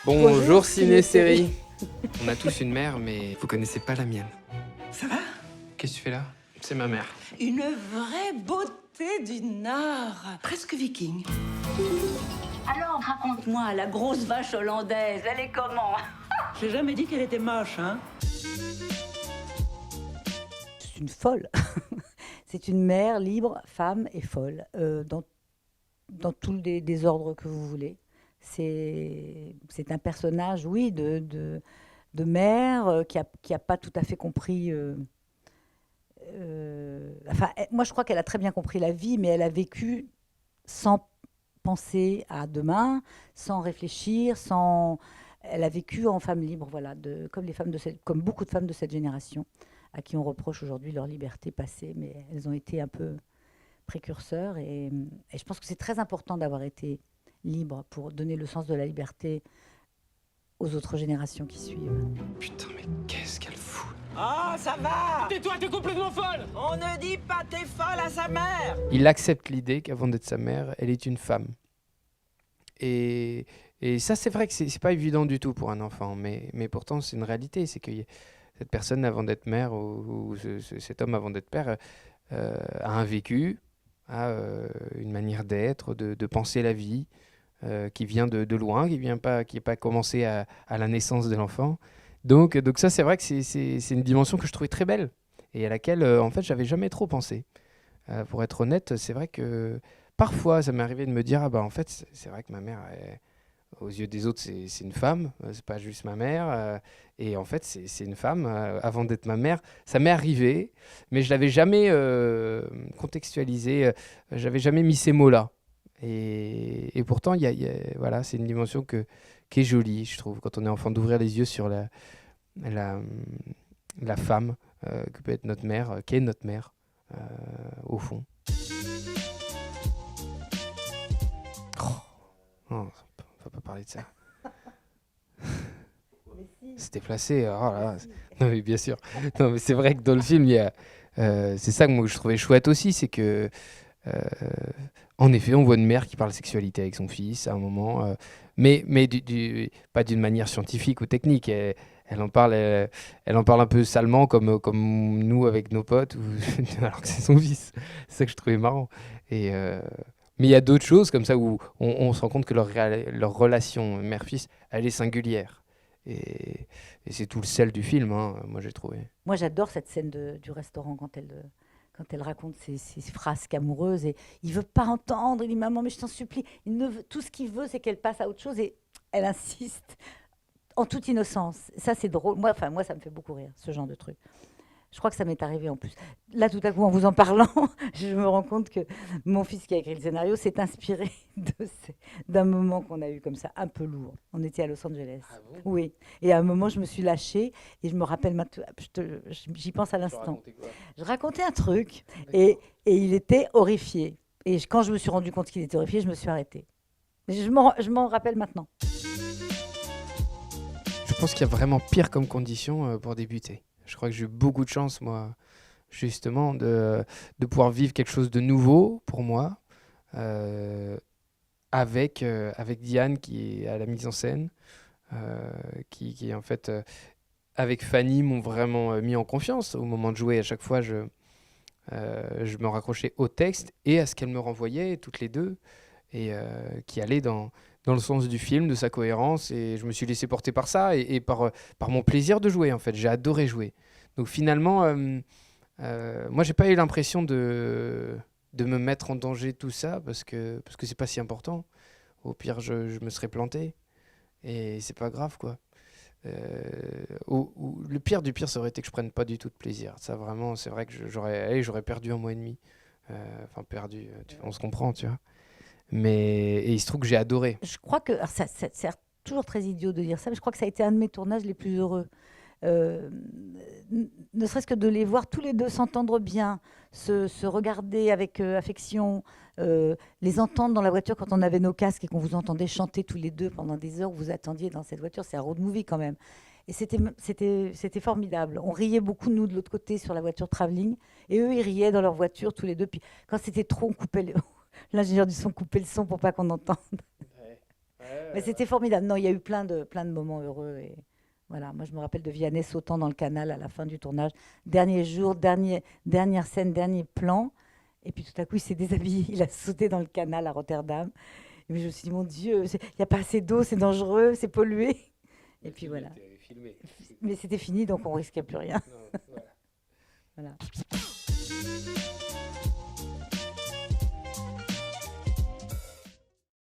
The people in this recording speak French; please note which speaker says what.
Speaker 1: Bonjour Ciné-Série. On a tous une mère, mais vous connaissez pas la mienne.
Speaker 2: Ça va?
Speaker 1: Qu'est-ce que tu fais là? C'est ma mère.
Speaker 2: Une vraie beauté du Nord. Presque viking.
Speaker 3: Alors, raconte-moi, la grosse vache hollandaise, elle est comment?
Speaker 2: J'ai jamais dit qu'elle était moche, hein?
Speaker 4: C'est une folle. C'est une mère libre, femme et folle, dans tous les désordres que vous voulez. C'est un personnage, oui, de mère qui a pas tout à fait compris. Enfin, moi, je crois qu'elle a très bien compris la vie, mais elle a vécu sans penser à demain, sans réfléchir, Elle a vécu en femme libre, voilà, comme beaucoup de femmes de cette génération, à qui on reproche aujourd'hui leur liberté passée, mais elles ont été un peu précurseurs. Et je pense que c'est très important d'avoir été libre pour donner le sens de la liberté aux autres générations qui suivent.
Speaker 1: Putain, mais qu'est-ce qu'elle fout?
Speaker 2: Ah, ça va!
Speaker 5: Tais-toi, t'es complètement folle!
Speaker 2: On ne dit pas t'es folle à sa mère!
Speaker 1: Il accepte l'idée qu'avant d'être sa mère, elle est une femme. Et ça, c'est vrai que c'est pas évident du tout pour un enfant, mais pourtant, c'est une réalité. C'est que cette personne, avant d'être mère, ou cet homme, avant d'être père, a un vécu, a une manière d'être, de penser la vie, qui vient de loin, qui n'est pas commencé à la naissance de l'enfant. Donc ça, c'est vrai que c'est une dimension que je trouvais très belle et à laquelle, en fait, j'avais jamais trop pensé. Pour être honnête, c'est vrai que parfois, ça m'est arrivé de me dire, ah bah en fait, c'est vrai que ma mère, aux yeux des autres, c'est une femme, c'est pas juste ma mère. Et en fait, c'est une femme avant d'être ma mère. Ça m'est arrivé, mais je l'avais jamais contextualisé, j'avais jamais mis ces mots-là. Et pourtant, voilà, c'est une dimension qui est jolie, je trouve, quand on est enfant, d'ouvrir les yeux sur la femme que peut être notre mère, qu'est notre mère, au fond. Oh, on va pas parler de ça. C'était placé. Oh là. Non, mais bien sûr. Non, mais c'est vrai que dans le film, il y a, c'est ça que moi, je trouvais chouette aussi, c'est que en effet, on voit une mère qui parle sexualité avec son fils à un moment, mais pas d'une manière scientifique ou technique. Elle en parle un peu salement comme nous avec nos potes, alors que c'est son fils. C'est ça que je trouvais marrant. Mais il y a d'autres choses comme ça où on se rend compte que leur relation mère-fils, elle est singulière. Et c'est tout le sel du film, hein, moi j'ai trouvé.
Speaker 4: Moi, j'adore cette scène du restaurant quand elle raconte ses phrases amoureuses et il veut pas entendre. Il dit maman, mais je t'en supplie. Tout ce qu'il veut, c'est qu'elle passe à autre chose et elle insiste en toute innocence. Ça, c'est drôle. Moi, ça me fait beaucoup rire, ce genre de truc. Je crois que ça m'est arrivé en plus. Là, tout à coup, en vous en parlant, je me rends compte que mon fils qui a écrit le scénario s'est inspiré d'un moment qu'on a eu comme ça, un peu lourd. On était à Los Angeles.
Speaker 1: Ah bon?
Speaker 4: Oui. Et à un moment, je me suis lâchée et je me rappelle maintenant, j'y pense à l'instant. Je racontais un truc et il était horrifié. Et quand je me suis rendu compte qu'il était horrifié, je me suis arrêtée. Je m'en rappelle maintenant.
Speaker 1: Je pense qu'il y a vraiment pire comme condition pour débuter. Je crois que j'ai eu beaucoup de chance, moi, justement, de pouvoir vivre quelque chose de nouveau pour moi, avec Diane qui est à la mise en scène, qui en fait, avec Fanny, m'ont vraiment mis en confiance au moment de jouer. À chaque fois, je me raccrochais au texte et à ce qu'elle me renvoyait, toutes les deux, et qui allait dans le sens du film, de sa cohérence, et je me suis laissé porter par ça et par mon plaisir de jouer, en fait. J'ai adoré jouer. Donc finalement, moi, j'ai pas eu l'impression de me mettre en danger tout ça, parce que c'est pas si important. Au pire, je me serais planté, et c'est pas grave, quoi. Le pire du pire, ça aurait été que je prenne pas du tout de plaisir. Ça, vraiment, c'est vrai que j'aurais perdu 1 mois et demi. Enfin, perdu, on se comprend, tu vois. Et il se trouve que j'ai adoré.
Speaker 4: Je crois que, alors c'est toujours très idiot de dire ça, mais je crois que ça a été un de mes tournages les plus heureux. Ne serait-ce que de les voir tous les deux s'entendre bien, se regarder avec affection, les entendre dans la voiture quand on avait nos casques et qu'on vous entendait chanter tous les deux pendant des heures où vous attendiez dans cette voiture. C'est un road movie quand même. Et c'était formidable. On riait beaucoup, nous, de l'autre côté, sur la voiture travelling. Et eux, ils riaient dans leur voiture tous les deux. Puis quand c'était trop, on coupait l'ingénieur du son coupait le son pour pas qu'on entende. Mais c'était formidable. Non, il y a eu plein de moments heureux. Et voilà, moi, je me rappelle de Vianney sautant dans le canal à la fin du tournage. Dernier jour, dernière scène, dernier plan. Et puis tout à coup, il s'est déshabillé. Il a sauté dans le canal à Rotterdam. Et puis, je me suis dit, mon Dieu, il n'y a pas assez d'eau, c'est dangereux, c'est pollué. Et puis voilà. Mais c'était fini, donc on risquait plus rien.
Speaker 1: Non, voilà.
Speaker 4: Voilà.